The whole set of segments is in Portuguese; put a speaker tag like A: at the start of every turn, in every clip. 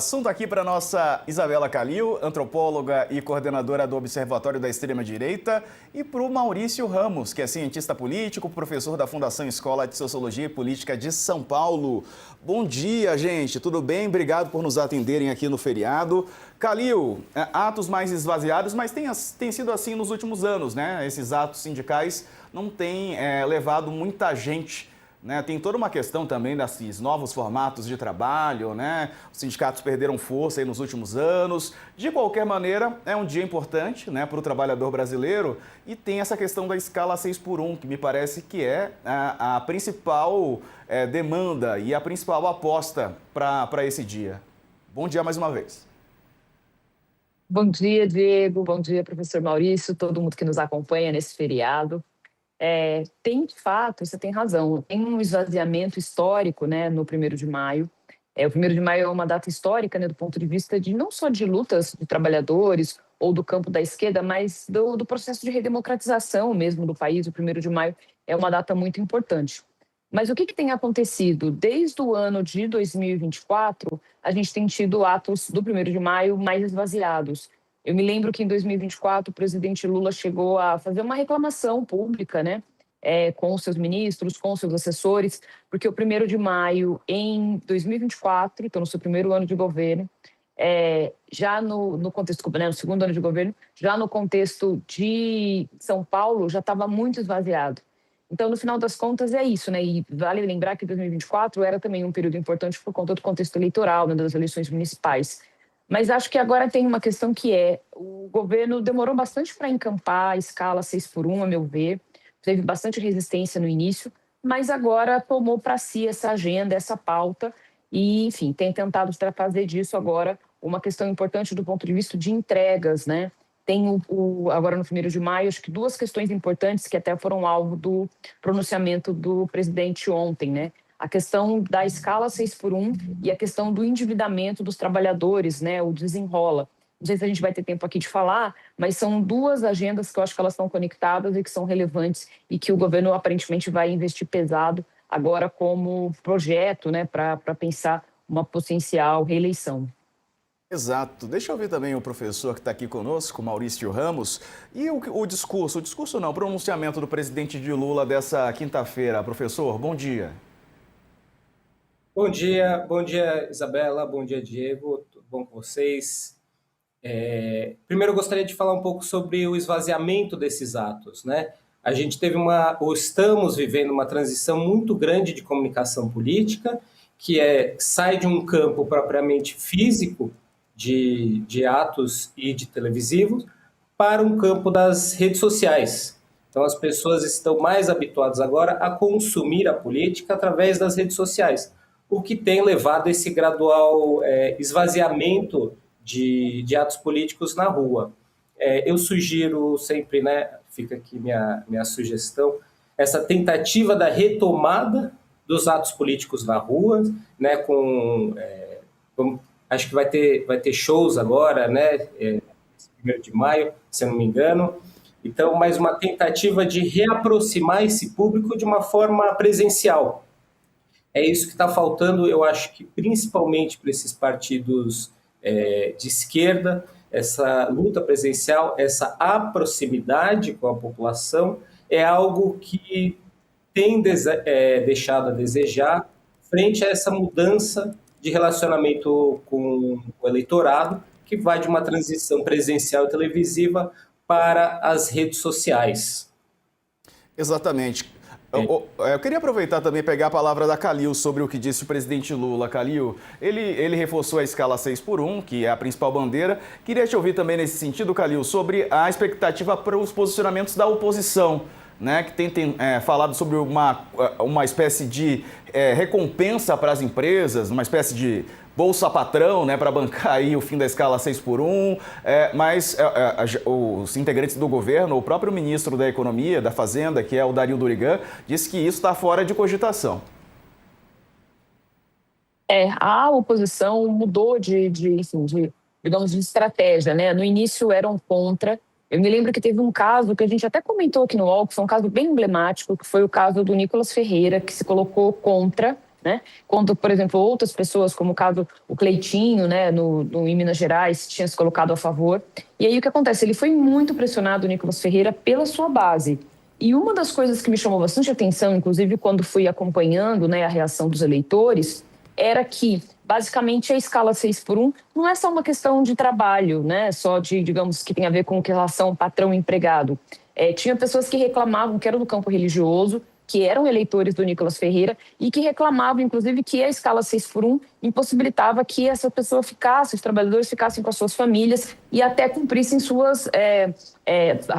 A: Assunto aqui para nossa Isabela Calil, antropóloga e coordenadora do Observatório da Extrema-Direita, e para o Maurício Ramos, que é cientista político, professor da Fundação Escola de Sociologia e Política de São Paulo. Bom dia, gente, tudo bem? Obrigado por nos atenderem aqui no feriado. Calil, atos mais esvaziados, mas tem sido assim nos últimos anos, né? Esses atos sindicais não têm levado muita gente. Tem toda uma questão também desses novos formatos de trabalho, né? Os sindicatos perderam força aí nos últimos anos. De qualquer maneira, é um dia importante, né, para o trabalhador brasileiro, e tem essa questão da escala 6x1, que me parece que é a principal demanda e a principal aposta para esse dia. Bom dia mais uma vez.
B: Bom dia, Diego. Bom dia, professor Maurício, todo mundo que nos acompanha nesse feriado. Tem, de fato, você tem razão, tem um esvaziamento histórico, né, no 1º de maio. O 1º de maio é uma data histórica, né, do ponto de vista de não só de lutas de trabalhadores ou do campo da esquerda, mas do processo de redemocratização mesmo do país. O 1º de maio é uma data muito importante. Mas o que tem acontecido? Desde o ano de 2024, a gente tem tido atos do 1º de maio mais esvaziados. Eu me lembro que em 2024 o presidente Lula chegou a fazer uma reclamação pública, né, com os seus ministros, com os seus assessores, porque o 1º de maio em 2024, então no seu primeiro ano de governo, já no contexto, né, no segundo ano de governo, já no contexto de São Paulo, já estava muito esvaziado. Então, no final das contas, é isso, né? E vale lembrar que 2024 era também um período importante por conta do contexto eleitoral, né, das eleições municipais. Mas acho que agora tem uma questão que o governo demorou bastante para encampar a escala 6x1, a meu ver. Teve bastante resistência no início, mas agora tomou para si essa agenda, essa pauta e, enfim, tem tentado fazer disso agora uma questão importante do ponto de vista de entregas, né? Tem agora no 1º de maio, acho que 2 questões importantes que até foram alvo do pronunciamento do presidente ontem, né? A questão da escala 6x1 e a questão do endividamento dos trabalhadores, né, o desenrola. Não sei se a gente vai ter tempo aqui de falar, mas são 2 agendas que eu acho que elas estão conectadas e que são relevantes e que o governo aparentemente vai investir pesado agora como projeto, né, para pensar uma potencial reeleição.
A: Exato. Deixa eu ouvir também o professor que está aqui conosco, Maurício Ramos. E o discurso não, o pronunciamento do presidente de Lula dessa quinta-feira. Professor, bom dia.
C: Bom dia Isabela, bom dia Diego, tudo bom com vocês? Primeiro eu gostaria de falar um pouco sobre o esvaziamento desses atos, né? A gente estamos vivendo uma transição muito grande de comunicação política, que sai de um campo propriamente físico de atos e de televisivos para um campo das redes sociais. Então as pessoas estão mais habituadas agora a consumir a política através das redes sociais, o que tem levado a esse gradual esvaziamento de atos políticos na rua. Eu sugiro sempre, né, fica aqui minha sugestão, essa tentativa da retomada dos atos políticos na rua, né, acho que vai ter shows agora, né, 1º de maio, se eu não me engano. Então, mais uma tentativa de reaproximar esse público de uma forma presencial. É isso que está faltando, eu acho que principalmente para esses partidos de esquerda, essa luta presencial, essa proximidade com a população é algo que tem deixado a desejar frente a essa mudança de relacionamento com o eleitorado, que vai de uma transição presencial e televisiva para as redes sociais.
A: Exatamente. Eu queria aproveitar também e pegar a palavra da Calil sobre o que disse o presidente Lula. Calil, ele reforçou a escala 6x1, que é a principal bandeira. Queria te ouvir também nesse sentido, Calil, sobre a expectativa para os posicionamentos da oposição, né, que tem falado sobre uma espécie de recompensa para as empresas, uma espécie de bolsa patrão, né, para bancar aí o fim da escala 6x1, mas os integrantes do governo, o próprio ministro da Economia, da Fazenda, que é o Dario Durigan, disse que isso está fora de cogitação.
B: A oposição mudou digamos, de estratégia, né? No início eram contra. Eu me lembro que teve um caso que a gente até comentou aqui no UOL, que foi um caso bem emblemático, que foi o caso do Nicolas Ferreira, que se colocou contra né? Quando, por exemplo, outras pessoas, como o caso o Cleitinho, né, em Minas Gerais, tinha se colocado a favor. E aí o que acontece? Ele foi muito pressionado, o Nicolas Ferreira, pela sua base. E uma das coisas que me chamou bastante atenção, inclusive quando fui acompanhando, né, a reação dos eleitores, era que, basicamente, a escala 6x1 não é só uma questão de trabalho, né, só de, digamos, que tem a ver com relação patrão-empregado. Tinha pessoas que reclamavam, que eram do campo religioso, que eram eleitores do Nicolas Ferreira e que reclamavam, inclusive, que a escala 6x1 impossibilitava que essa pessoa ficasse, os trabalhadores ficassem com as suas famílias e até cumprissem suas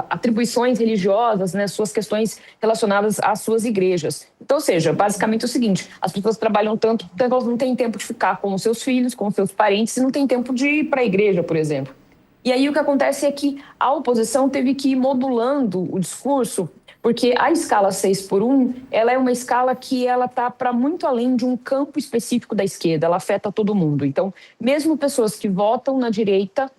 B: atribuições religiosas, né, suas questões relacionadas às suas igrejas. Então, ou seja, basicamente é o seguinte, as pessoas trabalham tanto que elas não têm tempo de ficar com os seus filhos, com os seus parentes, e não têm tempo de ir para a igreja, por exemplo. E aí o que acontece é que a oposição teve que ir modulando o discurso, porque a escala 6x1, ela é uma escala que ela está para muito além de um campo específico da esquerda, ela afeta todo mundo. Então, mesmo pessoas que votam na direita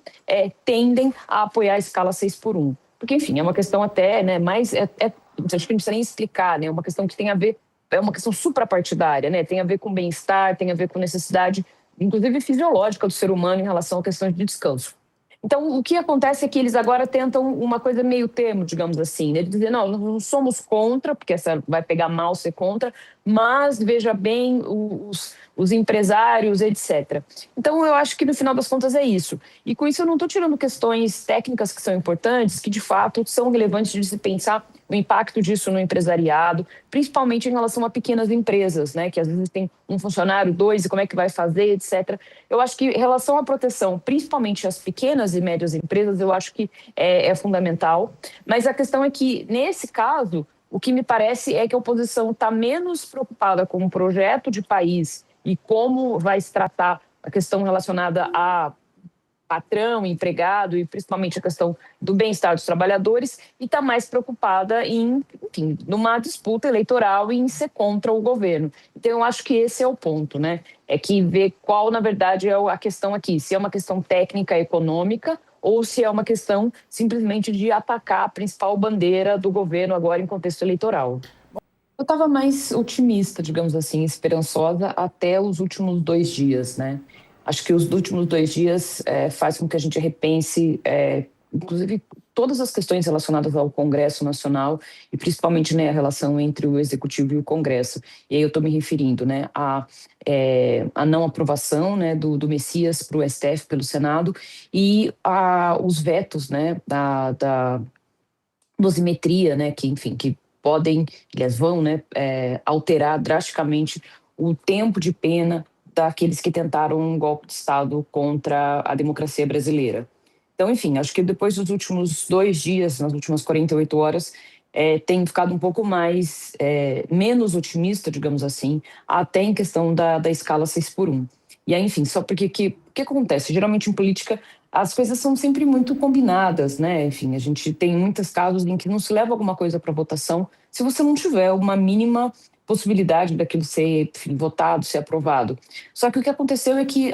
B: tendem a apoiar a escala 6x1. Porque, enfim, é uma questão até, né, mais... acho que não precisa nem explicar, né, é uma questão que tem a ver, é uma questão suprapartidária, né, tem a ver com bem-estar, tem a ver com necessidade, inclusive fisiológica do ser humano em relação a questões de descanso. Então, o que acontece é que eles agora tentam uma coisa meio termo, digamos assim, né? Eles dizem, não somos contra, porque essa vai pegar mal ser contra, mas veja bem os empresários, etc. Então, eu acho que no final das contas é isso. E com isso eu não estou tirando questões técnicas que são importantes, que de fato são relevantes de se pensar o impacto disso no empresariado, principalmente em relação a pequenas empresas, né, que às vezes tem um funcionário, dois, e como é que vai fazer, etc. Eu acho que em relação à proteção, principalmente às pequenas e médias empresas, eu acho que é fundamental. Mas a questão é que, nesse caso, o que me parece é que a oposição está menos preocupada com o projeto de país e como vai se tratar a questão relacionada a patrão, empregado e principalmente a questão do bem-estar dos trabalhadores e está mais preocupada em, enfim, numa disputa eleitoral e em ser contra o governo. Então, eu acho que esse é o ponto, né? É que ver qual, na verdade, é a questão aqui. Se é uma questão técnica, econômica ou se é uma questão simplesmente de atacar a principal bandeira do governo agora em contexto eleitoral. Eu estava mais otimista, digamos assim, esperançosa até os últimos 2 dias, né? Acho que os últimos 2 dias faz com que a gente repense, inclusive, todas as questões relacionadas ao Congresso Nacional e principalmente, né, a relação entre o Executivo e o Congresso. E aí eu estou me referindo, né, a não aprovação, né, do Messias para o STF pelo Senado e os vetos, né, da dosimetria, né, que, enfim, que podem, eles vão, né, alterar drasticamente o tempo de pena daqueles que tentaram um golpe de Estado contra a democracia brasileira. Então, enfim, acho que depois dos últimos 2 dias, nas últimas 48 horas, tem ficado um pouco mais, menos otimista, digamos assim, até em questão da escala 6x1. E aí, enfim, só porque o que acontece? Geralmente em política as coisas são sempre muito combinadas, né? Enfim, a gente tem muitos casos em que não se leva alguma coisa para votação se você não tiver uma mínima possibilidade daquilo ser votado, ser aprovado. Só que o que aconteceu é que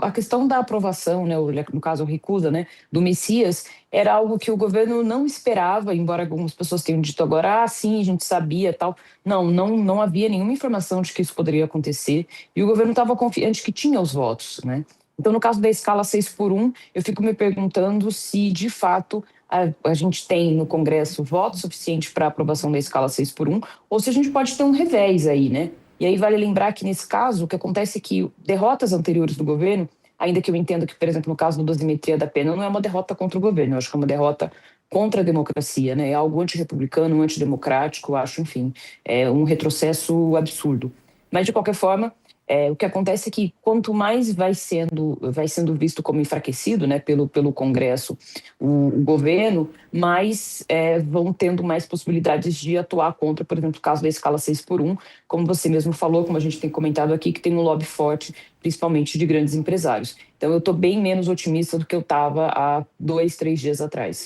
B: a questão da aprovação, né, no caso a recusa, né, do Messias, era algo que o governo não esperava, embora algumas pessoas tenham dito agora, sim, a gente sabia, tal. Não havia nenhuma informação de que isso poderia acontecer e o governo estava confiante que tinha os votos, né? Então, no caso da escala 6x1, eu fico me perguntando se, de fato, a gente tem no Congresso voto suficiente para aprovação da escala 6x1, ou se a gente pode ter um revés aí, né? E aí vale lembrar que, nesse caso, o que acontece é que derrotas anteriores do governo, ainda que eu entenda que, por exemplo, no caso da dosimetria da pena, não é uma derrota contra o governo, eu acho que é uma derrota contra a democracia, né? É algo antirrepublicano, antidemocrático, eu acho, enfim, é um retrocesso absurdo. Mas, de qualquer forma, o que acontece é que quanto mais vai sendo visto como enfraquecido, né, pelo Congresso o governo, mais vão tendo mais possibilidades de atuar contra, por exemplo, o caso da escala 6x1, como você mesmo falou, como a gente tem comentado aqui, que tem um lobby forte, principalmente de grandes empresários. Então eu estou bem menos otimista do que eu estava há 2, 3 dias atrás.